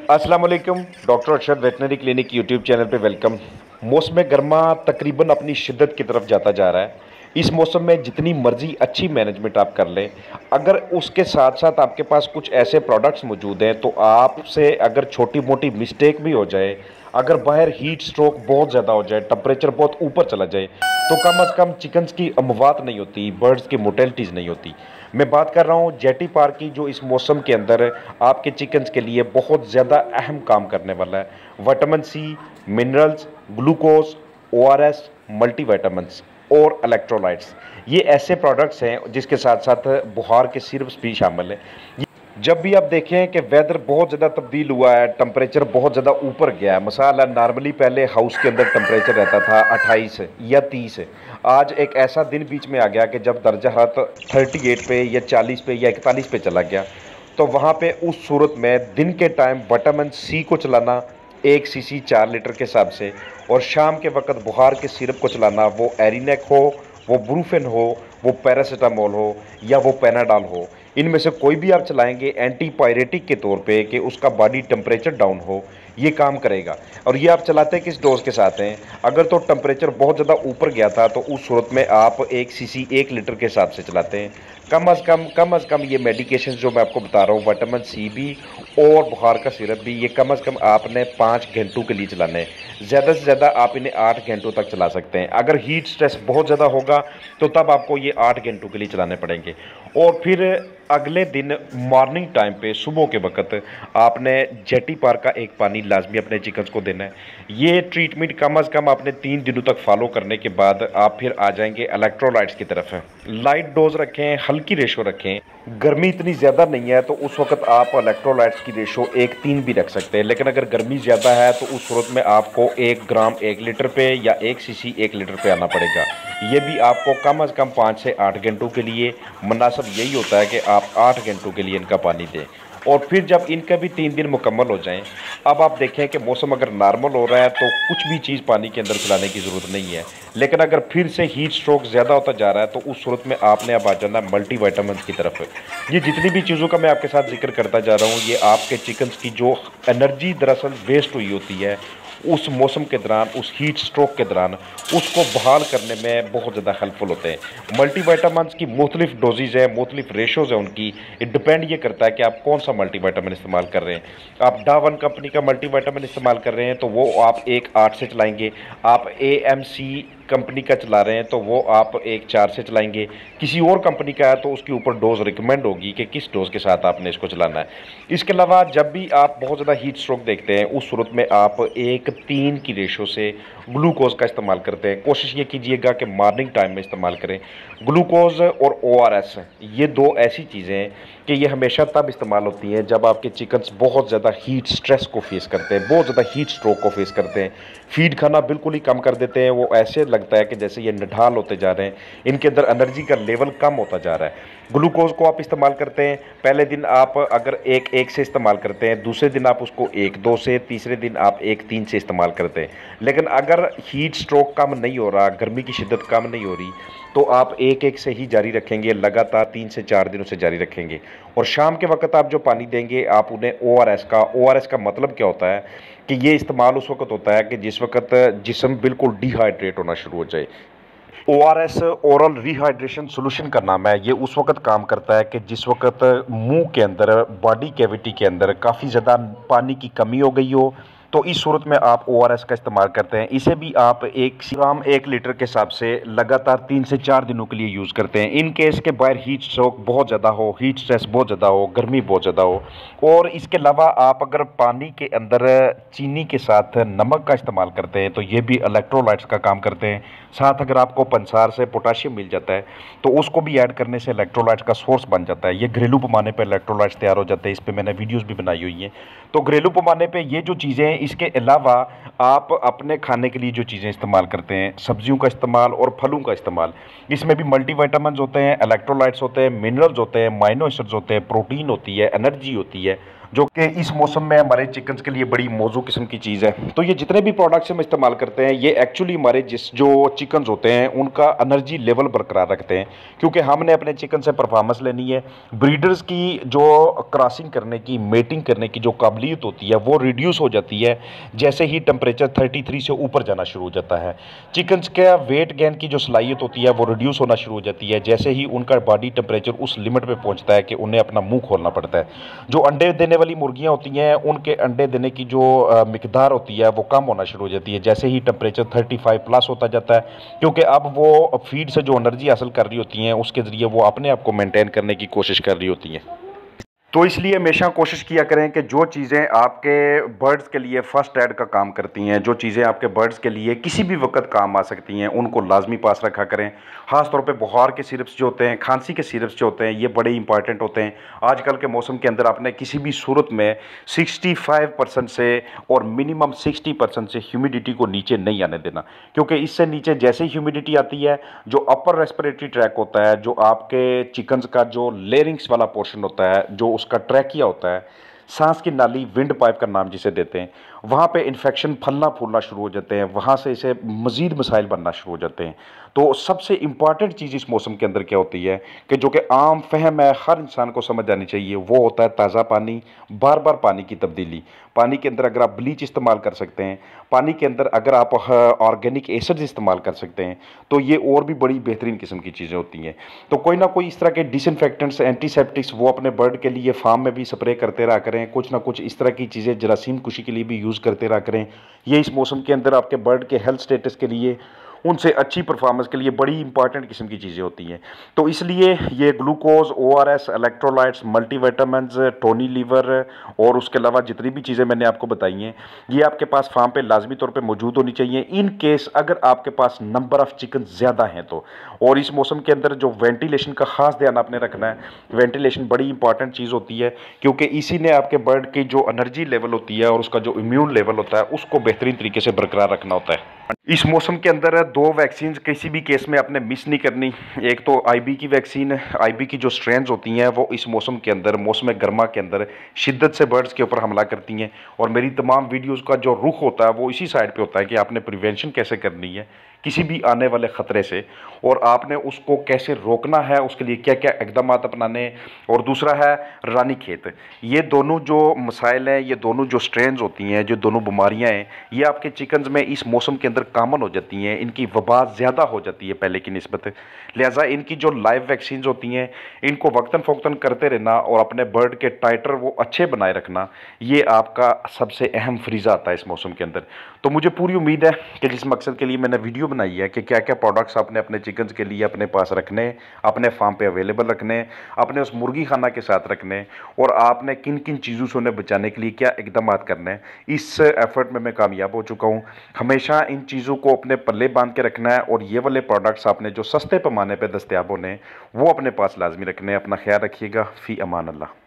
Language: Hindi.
अस्सलाम वालेकुम। Doctor Arshad veterinary clinic YouTube channel पे वेलकम। मौसम गर्मा तकरीबन अपनी शिद्दत की तरफ जाता जा रहा है। इस मौसम में जितनी मर्जी अच्छी मैनेजमेंट आप कर लें, अगर उसके साथ साथ आपके पास कुछ ऐसे प्रोडक्ट्स मौजूद हैं तो आपसे अगर छोटी मोटी मिस्टेक भी हो जाए, अगर बाहर हीट स्ट्रोक बहुत ज़्यादा हो जाए, टेम्परेचर बहुत ऊपर चला जाए, तो कम अज़ कम चिकन्स की अमवात नहीं होती, बर्ड्स की मोटेलिटीज़ नहीं होती। मैं बात कर रहा हूँ जेटी पार्क की, जो इस मौसम के अंदर आपके चिकन्स के लिए बहुत ज़्यादा अहम काम करने वाला है। Vitamin C, minerals, glucose, ORS, multivitamins और इलेक्ट्रोलाइट्स, ये ऐसे प्रोडक्ट्स हैं जिसके साथ साथ बुखार के सिरप्स भी शामिल हैं। जब भी आप देखें कि वेदर बहुत ज़्यादा तब्दील हुआ है, टम्परेचर बहुत ज़्यादा ऊपर गया है, मसाला नॉर्मली पहले हाउस के अंदर टम्परेचर रहता था 28 या 30, आज एक ऐसा दिन बीच में आ गया कि जब दर्जा हरारत 38 पे या 40 पे या 41 पे चला गया, तो वहाँ पे उस सूरत में दिन के टाइम विटामिन सी को चलाना 1 सीसी 4 लीटर के हिसाब से, और शाम के वक्त बुखार के सिरप को चलाना, वो एरिनेक हो, वो ब्रूफेन हो, वो पैरासीटामोल हो या वो पेनाडॉल हो, इनमें से कोई भी आप चलाएंगे एंटीपायरेटिक के तौर पे कि उसका बॉडी टेम्परेचर डाउन हो, ये काम करेगा। और ये आप चलाते किस डोज के साथ हैं? अगर तो टेम्परेचर बहुत ज़्यादा ऊपर गया था तो उस सूरत में आप 1 सीसी 1 लीटर के हिसाब से चलाते हैं। कम अज़ कम ये मेडिकेशन जो मैं आपको बता रहा हूँ, विटामिन सी भी और बुखार का सिरप भी, ये कम अज़ कम आपने 5 घंटों के लिए चलाना है। ज़्यादा से ज़्यादा आप इन्हें 8 घंटों तक चला सकते हैं। अगर हीट स्ट्रेस बहुत ज़्यादा होगा तो तब आपको ये 8 घंटों के लिए चलाने पड़ेंगे। और फिर अगले दिन मॉर्निंग टाइम पे, सुबह के वक्त, आपने जेटी पार का एक पानी लाजमी अपने चिकन्स को देना है। ये ट्रीटमेंट कम अज़ कम आपने 3 दिनों तक फॉलो करने के बाद आप फिर आ जाएंगे इलेक्ट्रोलाइट्स की तरफ। लाइट डोज रखें, हल्की रेशो रखें। गर्मी इतनी ज़्यादा नहीं है तो उस वक्त आप इलेक्ट्रोलाइट्स की रेशो 1:3 भी रख सकते हैं, लेकिन अगर गर्मी ज़्यादा है तो उस सूरत में आपको 1 ग्राम 1 लीटर पे या 1 सीसी 1 लीटर पे आना पड़ेगा। ये भी आपको कम अज़ कम 5 से 8 घंटों के लिए मुनासिब यही होता है कि आप 8 घंटों के लिए इनका पानी दें। और फिर जब इनका भी 3 दिन मुकम्मल हो जाएं, अब आप देखें कि मौसम अगर नॉर्मल हो रहा है तो कुछ भी चीज़ पानी के अंदर चलाने की ज़रूरत नहीं है। लेकिन अगर फिर से हीट स्ट्रोक ज़्यादा होता जा रहा है तो उस सूरत में आपने अब आ जाना मल्टीविटामिन्स की तरफ। ये जितनी भी चीज़ों का मैं आपके साथ जिक्र करता जा रहा हूँ, ये आपके चिकन्स की जो एनर्जी दरअसल वेस्ट हुई होती है उस मौसम के दौरान, उस हीट स्ट्रोक के दौरान, उसको बहाल करने में बहुत ज़्यादा हेल्पफुल होते हैं। मल्टीविटामिन्स की मुख्तलिफ डोजेज है, मुख्तलिफ रेशोज़ है उनकी। ये डिपेंड ये करता है कि आप कौन सा मल्टीविटामिन इस्तेमाल कर रहे हैं। आप डावन कंपनी का मल्टीविटामिन इस्तेमाल कर रहे हैं तो वो आप 1:8 से चलाएंगे। आप AMC कंपनी का चला रहे हैं तो वो आप 1:4 से चलाएंगे। किसी और कंपनी का है तो उसके ऊपर डोज रिकमेंड होगी कि किस डोज के साथ आपने इसको चलाना है। इसके अलावा जब भी आप बहुत ज़्यादा हीट स्ट्रोक देखते हैं उस सूरत में आप 1:3 की रेशो से ग्लूकोज का इस्तेमाल करते हैं। कोशिश ये कीजिएगा कि मॉर्निंग टाइम में इस्तेमाल करें। ग्लूकोज और ORS, ये दो ऐसी चीज़ें हैं कि ये हमेशा तब इस्तेमाल होती हैं जब आपके चिकन्स बहुत ज़्यादा हीट स्ट्रेस को फेस करते हैं, बहुत ज़्यादा हीट स्ट्रोक को फेस करते हैं। फीड खाना बिल्कुल ही कम कर देते हैं, वो ऐसे लगता है कि जैसे ये निढाल होते जा रहे हैं, इनके अंदर एनर्जी का लेवल कम होता जा रहा है। ग्लूकोज को आप इस्तेमाल करते हैं, पहले दिन आप अगर 1:1 से इस्तेमाल करते हैं, दूसरे दिन आप उसको 1:2 से, तीसरे दिन आप 1:3 से इस्तेमाल करते हैं। लेकिन अगर हीट स्ट्रोक कम नहीं हो रहा, गर्मी की शिद्दत कम नहीं हो रही, तो आप 1:1 से ही जारी रखेंगे, लगातार 3 से 4 दिनों से जारी रखेंगे। और शाम के वक्त आप जो पानी देंगे, आप उन्हें ORS का मतलब क्या होता है कि ये इस्तेमाल उस वक्त होता है कि जिस वक्त जिस्म बिल्कुल डिहाइड्रेट होना शुरू हो जाए। ORS ओरल रिहाइड्रेशन सोल्यूशन का नाम है। ये उस वक्त काम करता है कि जिस वक्त मुंह के अंदर, बॉडी कैविटी के अंदर काफ़ी ज़्यादा पानी की कमी हो गई हो, तो इस सूरत में आप ORS का इस्तेमाल करते हैं। इसे भी आप 1 ग्राम 1 लीटर के हिसाब से लगातार 3 से 4 दिनों के लिए यूज़ करते हैं। इन केस के बाहर हीट स्ट्रोक बहुत ज़्यादा हो, हीट स्ट्रेस बहुत ज़्यादा हो, गर्मी बहुत ज़्यादा हो। और इसके अलावा आप अगर पानी के अंदर चीनी के साथ नमक का इस्तेमाल करते हैं तो ये भी इलेक्ट्रोलाइट्स का काम करते हैं। साथ अगर आपको पंसार से पोटाशियम मिल जाता है तो उसको भी ऐड करने से इलेक्ट्रोलाइट्स का सोर्स बन जाता है। ये घरेलू पैमाने पर इलेक्ट्रोलाइट्स तैयार हो जाते हैं, इस पर मैंने वीडियोस भी बनाई हुई हैं। तो घरेलू पैमाने पे ये जो चीज़ें हैं, इसके अलावा आप अपने खाने के लिए जो चीज़ें इस्तेमाल करते हैं, सब्जियों का इस्तेमाल और फलों का इस्तेमाल, इसमें भी मल्टीविटामिन्स होते हैं, इलेक्ट्रोलाइट्स होते हैं, मिनरल्स होते हैं, माइनो एसिड्स होते हैं, प्रोटीन होती है, एनर्जी होती है, जो कि इस मौसम में हमारे चिकन्स के लिए बड़ी मौजू किस्म की चीज़ है। तो ये जितने भी प्रोडक्ट्स हम इस्तेमाल करते हैं, ये एक्चुअली हमारे जो चिकन्स होते हैं उनका एनर्जी लेवल बरकरार रखते हैं, क्योंकि हमने अपने चिकन से परफॉर्मेंस लेनी है। ब्रीडर्स की जो क्रॉसिंग करने की, मेटिंग करने की जो काबिलियत होती है वो रिड्यूस हो जाती है जैसे ही टेम्परेचर 33 से ऊपर जाना शुरू हो जाता है। चिकन्स का वेट गेन की जो सलाहियत होती है वो रिड्यूस होना शुरू हो जाती है जैसे ही उनका बॉडी टेम्परेचर उस लिमिट पे पहुंचता है कि उन्हें अपना मुंह खोलना पड़ता है। जो अंडे देने वाली मुर्गियां होती हैं, उनके अंडे देने की जो मिकदार होती है वो कम होना शुरू हो जाती है जैसे ही टेम्परेचर 35 प्लस होता जाता है, क्योंकि अब वो फीड से जो एनर्जी हासिल कर रही होती हैं उसके ज़रिए वो अपने आप को मेंटेन करने की कोशिश कर रही होती हैं। तो इसलिए हमेशा कोशिश किया करें कि जो चीज़ें आपके बर्ड्स के लिए फ़र्स्ट एड का काम करती हैं, जो चीज़ें आपके बर्ड्स के लिए किसी भी वक्त काम आ सकती हैं, उनको लाजमी पास रखा करें। ख़ास तौर पे बुखार के सिरप्स जो होते हैं, खांसी के सिरप्स जो होते हैं, ये बड़े इंपॉर्टेंट होते हैं। आजकल के मौसम के अंदर आपने किसी भी सूरत में 65% से और मिनिमम 60% से ह्यूमिडिटी को नीचे नहीं आने देना, क्योंकि इससे नीचे जैसे ही ह्यूमिडिटी आती है, जो अपर रेस्पिरेटरी ट्रैक होता है, जो आपके चिकन्स का जो लेरिंग्स वाला पोर्शन होता है, जो उसका ट्रैकिया होता है, सांस की नाली, विंड पाइप का नाम जिसे देते हैं, वहाँ पे इन्फेक्शन फलना फूलना शुरू हो जाते हैं, वहाँ से इसे मज़ीद मसाइल बनना शुरू हो जाते हैं। तो सबसे इम्पॉर्टेंट चीज़ इस मौसम के अंदर क्या होती है कि जो कि आम फहम है, हर इंसान को समझ आनी चाहिए, वो होता है ताज़ा पानी, बार बार पानी की तब्दीली। पानी के अंदर अगर आप ब्लीच इस्तेमाल कर सकते हैं, पानी के अंदर अगर आप ऑर्गेनिक एसिड्स इस्तेमाल कर सकते हैं, तो ये और भी बड़ी बेहतरीन किस्म की चीज़ें होती हैं। तो कोई ना कोई इस तरह के डिसइंफेक्टेंट्स, एंटीसेप्टिक्स वो अपने बर्ड के लिए फार्म में भी स्प्रे करते रहा करें। कुछ ना कुछ इस तरह की चीज़ें जरासीम कुशी के लिए भी यूज़ करते रहा करें। ये इस मौसम के अंदर आपके बर्ड के हेल्थ स्टेटस के लिए, उनसे अच्छी परफॉर्मेंस के लिए बड़ी इंपॉर्टेंट किस्म की चीज़ें होती हैं। तो इसलिए ये glucose, ORS, electrolytes, multivitamins, tony liver और उसके अलावा जितनी भी चीज़ें मैंने आपको बताई हैं, ये आपके पास फार्म पे लाजमी तौर पे मौजूद होनी चाहिए। इन केस अगर आपके पास नंबर ऑफ़ चिकन ज़्यादा हैं तो। और इस मौसम के अंदर जो वेंटिलेशन का ख़ास ध्यान आपने रखना है। वेंटिलेशन बड़ी इंपॉर्टेंट चीज़ होती है, क्योंकि इसी ने आपके बर्ड की जो एनर्जी लेवल होती है और उसका जो इम्यून लेवल होता है उसको बेहतरीन तरीके से बरकरार रखना होता है। इस मौसम के अंदर 2 वैक्सीन किसी भी केस में आपने मिस नहीं करनी। एक तो IB की वैक्सीन, IB की जो स्ट्रेंस होती हैं वो इस मौसम के अंदर, मौसम गर्मा के अंदर शिद्दत से बर्ड्स के ऊपर हमला करती हैं। और मेरी तमाम वीडियोस का जो रुख होता है वो इसी साइड पे होता है कि आपने प्रिवेंशन कैसे करनी है किसी भी आने वाले ख़तरे से, और आपने उसको कैसे रोकना है, उसके लिए क्या क्या इक़दाम अपनाने। और दूसरा है रानीखेत। ये दोनों जो मसाइल हैं, ये दोनों जो स्ट्रेंस होती हैं, जो दोनों बीमारियां हैं, ये आपके चिकन्स में इस मौसम के अंदर कॉमन हो जाती हैं। इनकी वबा ज़्यादा हो जाती है पहले की निस्बत। लिहाजा इनकी जो लाइव वैक्सीन होती हैं, इनको वक्तन फ़ौक्तन करते रहना और अपने बर्ड के टाइटर वो अच्छे बनाए रखना, ये आपका सबसे अहम फरीज़ा आता है इस मौसम के अंदर। तो मुझे पूरी उम्मीद है कि जिस मकसद के लिए मैंने वीडियो बनाई है कि क्या क्या प्रोडक्ट्स आपने अपने चिकन्स के लिए अपने पास रखने, अपने फार्म पे अवेलेबल रखने, अपने उस मुर्गी खाना के साथ रखने, और आपने किन किन चीज़ों से उन्हें बचाने के लिए क्या इकदाम करने हैं, इस एफर्ट में मैं कामयाब हो चुका हूँ। हमेशा इन चीज़ों को अपने पल्ले बांध के रखना है, और ये वाले प्रोडक्ट्स आपने जो सस्ते पैमाने पर दस्तयाब होने वो अपने पास लाजमी रखने हैं। अपना ख्याल रखिएगा। फ़ी अमान अल्लाह।